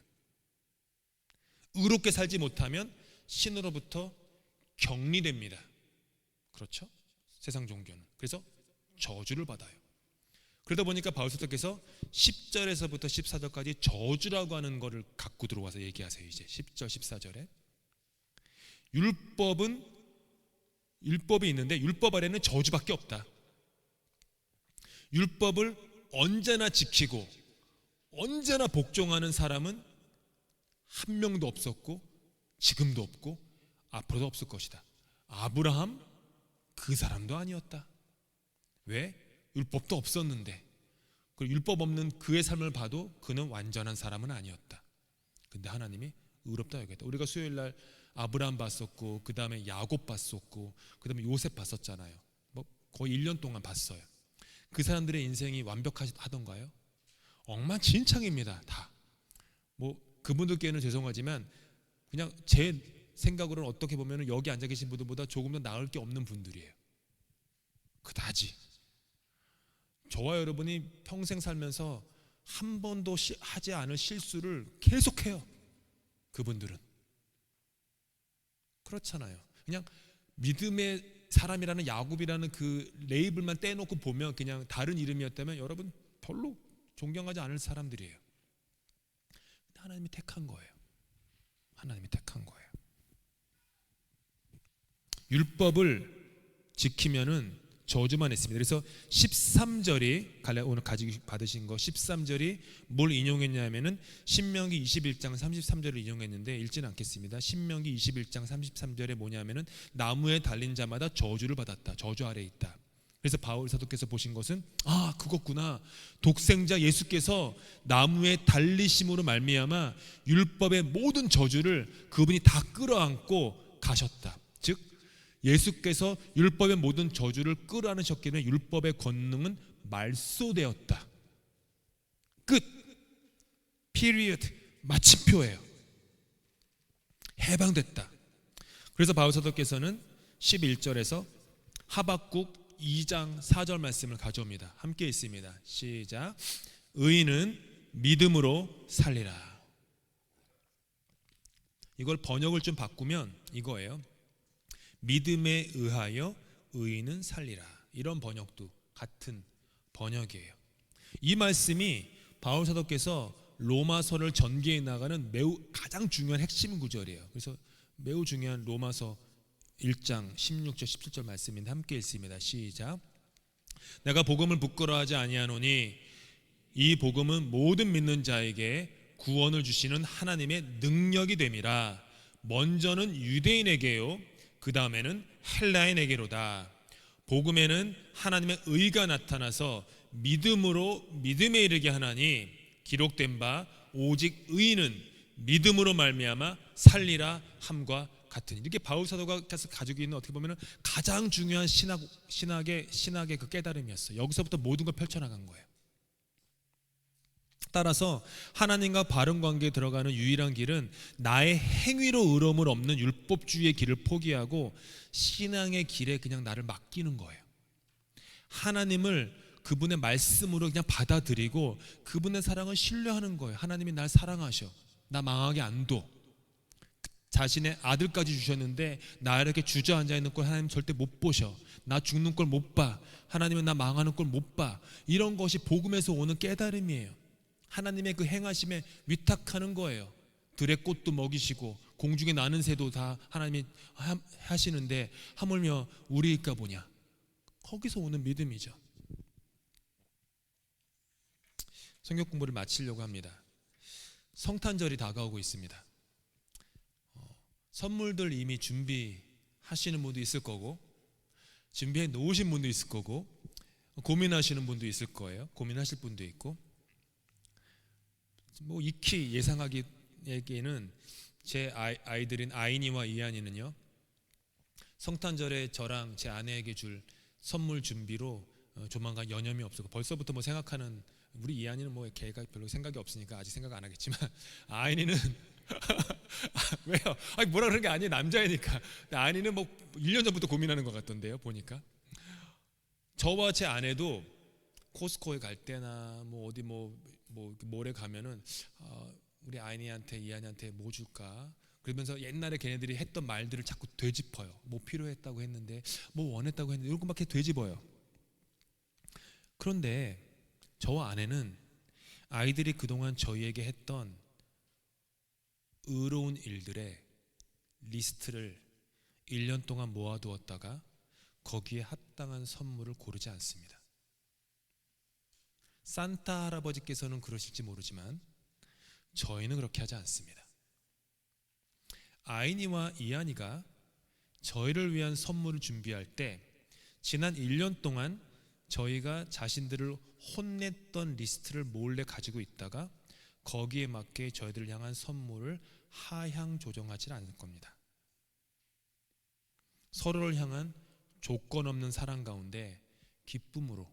의롭게 살지 못하면 신으로부터 격리됩니다. 그렇죠? 세상 종교는. 그래서 저주를 받아요. 그러다 보니까 바울 사도께서 10절에서부터 14절까지 저주라고 하는 거를 갖고 들어와서 얘기하세요. 이제 10절 14절에 율법이 있는데 율법 아래는 저주밖에 없다. 율법을 언제나 지키고 언제나 복종하는 사람은 한 명도 없었고 지금도 없고 앞으로도 없을 것이다. 아브라함 그 사람도 아니었다. 왜? 율법도 없었는데. 그리고 율법 없는 그의 삶을 봐도 그는 완전한 사람은 아니었다. 근데 하나님이 의롭다 여겼다. 우리가 수요일날 아브라함 봤었고 그 다음에 야곱 봤었고 그 다음에 요셉 봤었잖아요. 거의 1년 동안 봤어요. 그 사람들의 인생이 완벽하던가요? 엉망진창입니다. 다. 그분들께는 죄송하지만 그냥 제 생각으로는 어떻게 보면 여기 앉아 계신 분들보다 조금 더 나을 게 없는 분들이에요. 그다지. 저와 여러분이 평생 살면서 한 번도 하지 않을 실수를 계속해요. 그분들은. 그렇잖아요. 그냥 믿음의 사람이라는 야곱이라는 그 레이블만 떼놓고 보면 그냥 다른 이름이었다면 여러분 별로 존경하지 않을 사람들이에요. 하나님이 택한 거예요. 하나님이 택한 거예요. 율법을 지키면은 저주만 했습니다. 그래서 13절이 오늘 가지고 받으신 거 13절이 뭘 인용했냐면은 신명기 21장 33절을 인용했는데 읽지는 않겠습니다. 신명기 21장 33절에 뭐냐면은 나무에 달린 자마다 저주를 받았다. 저주 아래에 있다. 그래서 바울 사도께서 보신 것은 그것구나. 독생자 예수께서 나무에 달리심으로 말미암아 율법의 모든 저주를 그분이 다 끌어안고 가셨다. 즉 예수께서 율법의 모든 저주를 끌어안으셨기 때문에 율법의 권능은 말소되었다. 끝. period. 마침표예요. 해방됐다. 그래서 바울 사도께서는 11절에서 하박국 2장 4절 말씀을 가져옵니다. 함께 있습니다. 시작. 의인은 믿음으로 살리라. 이걸 번역을 좀 바꾸면 이거예요. 믿음에 의하여 의인은 살리라. 이런 번역도 같은 번역이에요. 이 말씀이 바울 사도께서 로마서를 전개해 나가는 매우 가장 중요한 핵심 구절이에요. 그래서 매우 중요한 로마서 1장 16절 17절 말씀인데 함께 읽습니다. 시작. 내가 복음을 부끄러워하지 아니하노니 이 복음은 모든 믿는 자에게 구원을 주시는 하나님의 능력이 됨이라. 먼저는 유대인에게요 그 다음에는 헬라인에게로다. 복음에는 하나님의 의가 나타나서 믿음으로 믿음에 이르게 하나니 기록된 바 오직 의인은 믿음으로 말미암아 살리라 함과 같으니. 이렇게 바울 사도가 가지고 있는 어떻게 보면 가장 중요한 신학의 그 깨달음이었어요. 여기서부터 모든 걸 펼쳐나간 거예요. 따라서 하나님과 바른 관계에 들어가는 유일한 길은 나의 행위로 의로움을 얻는 율법주의의 길을 포기하고 신앙의 길에 그냥 나를 맡기는 거예요. 하나님을 그분의 말씀으로 그냥 받아들이고 그분의 사랑을 신뢰하는 거예요. 하나님이 날 사랑하셔. 나 망하게 안 둬. 자신의 아들까지 주셨는데 나 이렇게 주저앉아 있는 걸 하나님 절대 못 보셔. 나 죽는 걸 못 봐. 하나님은 나 망하는 걸 못 봐. 이런 것이 복음에서 오는 깨달음이에요. 하나님의 그 행하심에 위탁하는 거예요. 들의 꽃도 먹이시고 공중에 나는 새도 다 하나님이 하시는데 하물며 우리일까 보냐. 거기서 오는 믿음이죠. 성경 공부를 마치려고 합니다. 성탄절이 다가오고 있습니다. 선물들 이미 준비하시는 분도 있을 거고 준비해 놓으신 분도 있을 거고 고민하시는 분도 있을 거예요. 고민하실 분도 있고 익히 예상하기에는 제 아이들인 아이니와 이한이는요 성탄절에 저랑 제 아내에게 줄 선물 준비로 조만간 여념이 없고 벌써부터 생각하는. 우리 이한이는 걔가 별로 생각이 없으니까 아직 생각 안 하겠지만 아이니는 왜요? 뭐라 그런 게 아니에요. 남자이니까. 아이니는 1년 전부터 고민하는 것 같던데요. 보니까 저와 제 아내도 코스코에 갈 때나 어디 몰에 가면은 우리 아이니한테 이한이한테 뭐 줄까? 그러면서 옛날에 걔네들이 했던 말들을 자꾸 되짚어요. 뭐 필요했다고 했는데 뭐 원했다고 했는데 이런 거 막 되짚어요. 그런데 저와 아내는 아이들이 그동안 저희에게 했던 의로운 일들의 리스트를 1년 동안 모아두었다가 거기에 합당한 선물을 고르지 않습니다. 산타 할아버지께서는 그러실지 모르지만 저희는 그렇게 하지 않습니다. 아이니와 이한이가 저희를 위한 선물을 준비할 때 지난 1년 동안 저희가 자신들을 혼냈던 리스트를 몰래 가지고 있다가 거기에 맞게 저희들을 향한 선물을 하향 조정하지 않을 겁니다. 서로를 향한 조건 없는 사랑 가운데 기쁨으로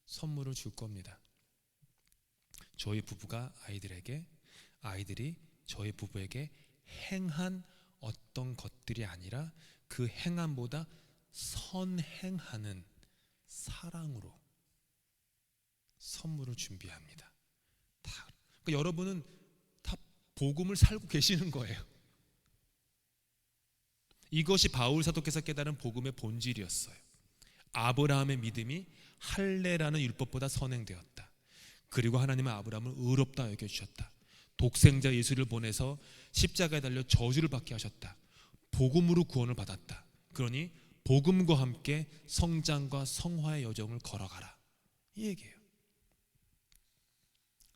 선물을 줄 겁니다. 저희 부부가 아이들에게, 아이들이 저희 부부에게 행한 어떤 것들이 아니라 그 행함보다 선행하는 사랑으로 선물을 준비합니다. 그러니까 여러분은 다 복음을 살고 계시는 거예요. 이것이 바울 사도께서 깨달은 복음의 본질이었어요. 아브라함의 믿음이 할례라는 율법보다 선행되었다. 그리고 하나님은 아브라함을 의롭다 여겨주셨다. 독생자 예수를 보내서 십자가에 달려 저주를 받게 하셨다. 복음으로 구원을 받았다. 그러니 복음과 함께 성장과 성화의 여정을 걸어가라, 이 얘기예요.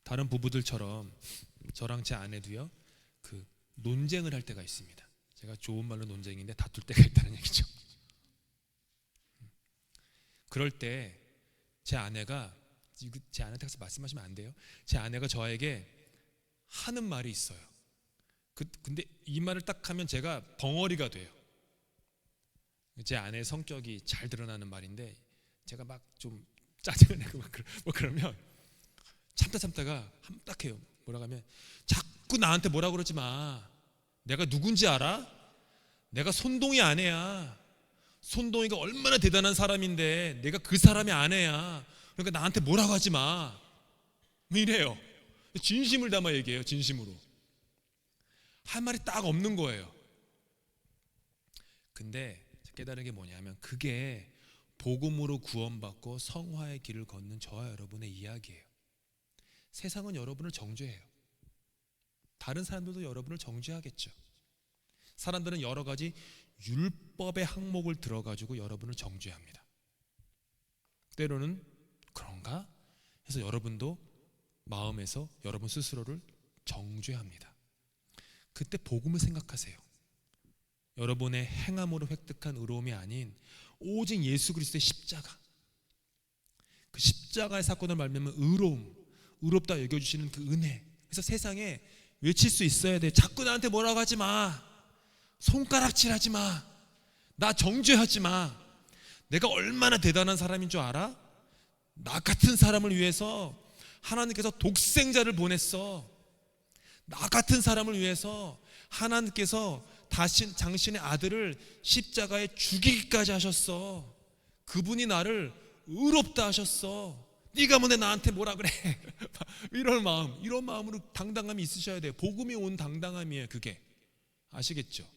다른 부부들처럼 저랑 제 아내도요, 그 논쟁을 할 때가 있습니다. 제가 좋은 말로 논쟁인데 다툴 때가 있다는 얘기죠. 그럴 때 제 아내가, 제 아내한테 가서 말씀하시면 안 돼요. 제 아내가 저에게 하는 말이 있어요. 근데 이 말을 딱 하면 제가 벙어리가 돼요. 제 아내의 성격이 잘 드러나는 말인데, 제가 막 좀 짜증을 내고 뭐 그러면 참다가 딱 해요. 뭐라고 하면, 자꾸 나한테 뭐라 그러지 마. 내가 누군지 알아? 내가 손동이 아내야. 손동이가 얼마나 대단한 사람인데 내가 그 사람의 아내야. 그러니까 나한테 뭐라고 하지 마. 이래요. 진심을 담아 얘기해요. 진심으로. 할 말이 딱 없는 거예요. 근데 깨달은 게 뭐냐면, 그게 복음으로 구원받고 성화의 길을 걷는 저와 여러분의 이야기예요. 세상은 여러분을 정죄해요. 다른 사람들도 여러분을 정죄하겠죠. 사람들은 여러 가지 율법의 항목을 들어가지고 여러분을 정죄합니다. 때로는 그런가 해서 여러분도 마음에서 여러분 스스로를 정죄합니다. 그때 복음을 생각하세요. 여러분의 행함으로 획득한 의로움이 아닌 오직 예수 그리스도의 십자가, 그 십자가의 사건을 말미암은 의로움, 의롭다 여겨주시는 그 은혜. 그래서 세상에 외칠 수 있어야 돼. 자꾸 나한테 뭐라고 하지 마. 손가락질하지 마. 나 정죄하지 마. 내가 얼마나 대단한 사람인 줄 알아? 나 같은 사람을 위해서 하나님께서 독생자를 보냈어. 나 같은 사람을 위해서 하나님께서 당신의 아들을 십자가에 죽이기까지 하셨어. 그분이 나를 의롭다 하셨어. 네가 뭐내 나한테 뭐라 그래. 이런 마음으로 당당함이 있으셔야 돼요. 복음이 온 당당함이에요. 그게. 아시겠죠?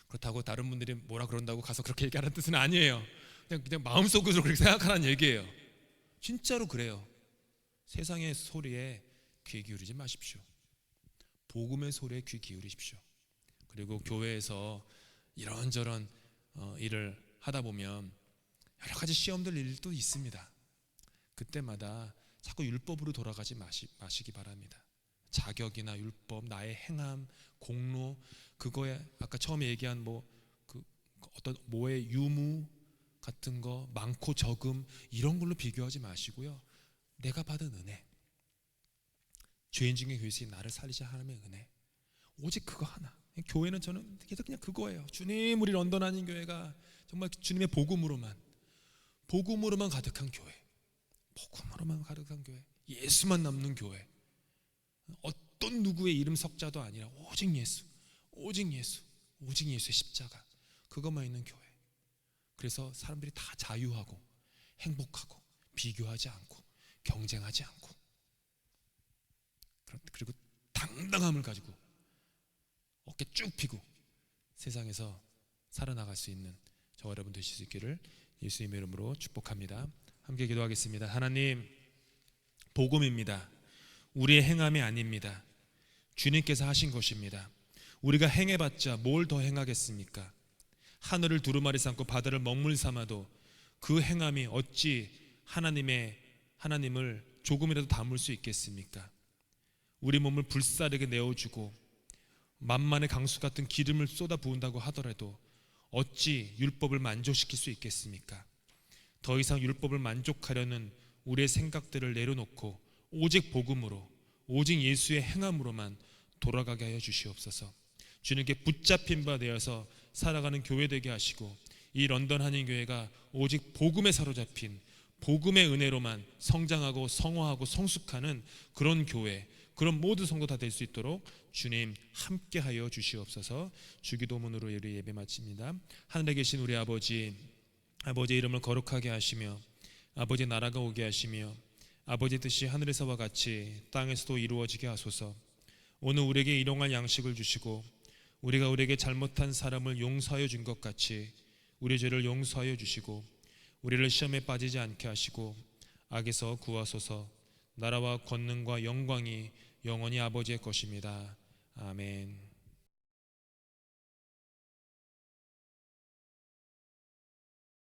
그렇다고 다른 분들이 뭐라 그런다고 가서 그렇게 얘기하는 뜻은 아니에요. 그냥 마음속으로 그렇게 생각하라는 얘기예요. 진짜로 그래요. 세상의 소리에 귀 기울이지 마십시오. 복음의 소리에 귀 기울이십시오. 그리고 교회에서 이런저런 일을 하다 보면 여러 가지 시험들 일도 있습니다. 그때마다 자꾸 율법으로 돌아가지 마시기 바랍니다. 자격이나 율법, 나의 행함, 공로, 그거에 아까 처음에 얘기한 어떤 뭐의 유무 같은 거, 많고 적음, 이런 걸로 비교하지 마시고요. 내가 받은 은혜, 죄인 중에 괴수인 나를 살리신 하나님의 은혜, 오직 그거 하나. 교회는 저는 계속 그냥 그거예요. 주님, 우리 런던 한인 교회가 정말 주님의 복음으로만 가득한 교회, 복음으로만 가득한 교회, 예수만 남는 교회, 어떤 누구의 이름 석자도 아니라 오직 예수, 오직 예수의 십자가, 그것만 있는 교회. 그래서 사람들이 다 자유하고 행복하고 비교하지 않고 경쟁하지 않고, 그리고 당당함을 가지고 어깨 쭉 펴고 세상에서 살아나갈 수 있는 저와 여러분 되실 수 있기를 예수님의 이름으로 축복합니다. 함께 기도하겠습니다. 하나님, 복음입니다. 우리의 행함이 아닙니다. 주님께서 하신 것입니다. 우리가 행해봤자 뭘 더 행하겠습니까? 하늘을 두루마리 삼고 바다를 먹물 삼아도 그 행함이 어찌 하나님을 조금이라도 담을 수 있겠습니까? 우리 몸을 불사르게 내어주고 만만의 강수 같은 기름을 쏟아 부은다고 하더라도 어찌 율법을 만족시킬 수 있겠습니까? 더 이상 율법을 만족하려는 우리의 생각들을 내려놓고 오직 복음으로, 오직 예수의 행함으로만 돌아가게 하여 주시옵소서. 주님께 붙잡힌 바 되어서 살아가는 교회 되게 하시고, 이 런던 한인교회가 오직 복음에 사로잡힌 복음의 은혜로만 성장하고 성화하고 성숙하는 그런 교회, 그런 모든 성도 다 될 수 있도록 주님 함께하여 주시옵소서. 주기도문으로 우리 예배 마칩니다. 하늘에 계신 우리 아버지의 이름을 거룩하게 하시며 아버지의 나라가 오게 하시며 아버지의 뜻이 하늘에서와 같이 땅에서도 이루어지게 하소서. 오늘 우리에게 일용할 양식을 주시고 우리가 우리에게 잘못한 사람을 용서하여 준 것 같이 우리 죄를 용서하여 주시고 우리를 시험에 빠지지 않게 하시고 악에서 구하소서. 나라와 권능과 영광이 영원히 아버지의 것입니다. 아멘.